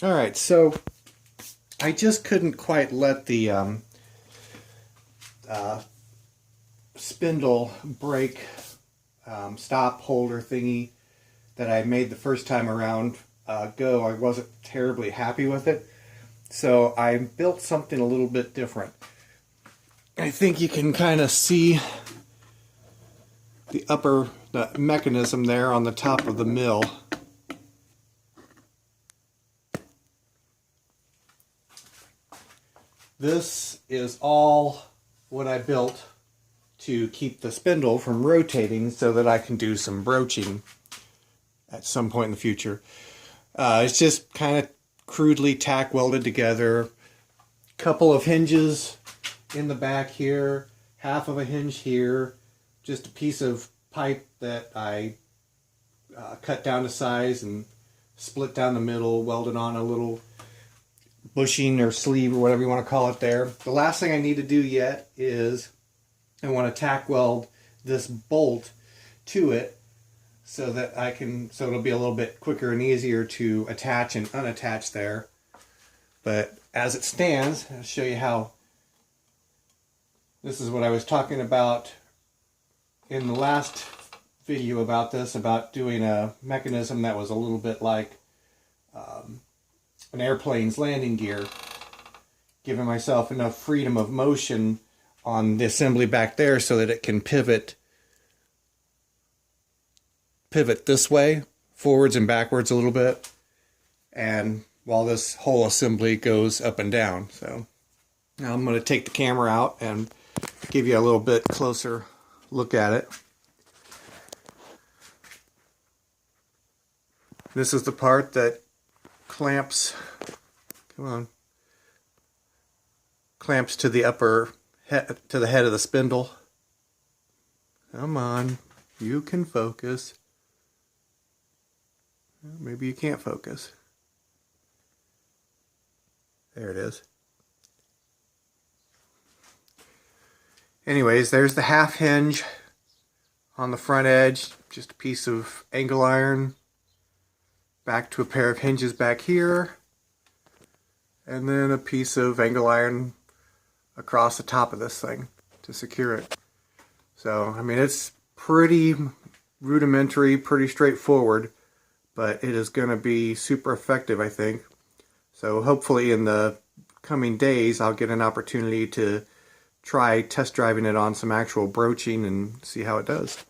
Alright, so I just couldn't quite let the spindle brake stop holder thingy that I made the first time around go. I wasn't terribly happy with it, so I built something a little bit different. I think you can kind of see the mechanism there on the top of the mill. This is all what I built to keep the spindle from rotating so that I can do some broaching at some point in the future. It's just kind of crudely tack welded together. Couple of hinges in the back here, half of a hinge here, just a piece of pipe that I cut down to size and split down the middle, welded on a little bushing or sleeve or whatever you want to call it there. The last thing I need to do yet is I want to tack weld this bolt to it so that so it'll be a little bit quicker and easier to attach and unattach there. But as it stands, I'll show you how. This is what I was talking about in the last video about this, about doing a mechanism that was a little bit like an airplane's landing gear, giving myself enough freedom of motion on the assembly back there so that it can pivot this way, forwards and backwards a little bit, and while this whole assembly goes up and down. So now I'm going to take the camera out and give you a little bit closer look at it. This is the part that clamps, clamps to the to the head of the spindle. Come on, you can focus. Maybe you can't focus. There it is. Anyways, there's the half hinge on the front edge, just a piece of angle iron, back to a pair of hinges back here, and then a piece of angle iron across the top of this thing to secure it. So, I mean, it's pretty rudimentary, pretty straightforward, but it is going to be super effective, I think. So hopefully in the coming days I'll get an opportunity to try test driving it on some actual broaching and see how it does.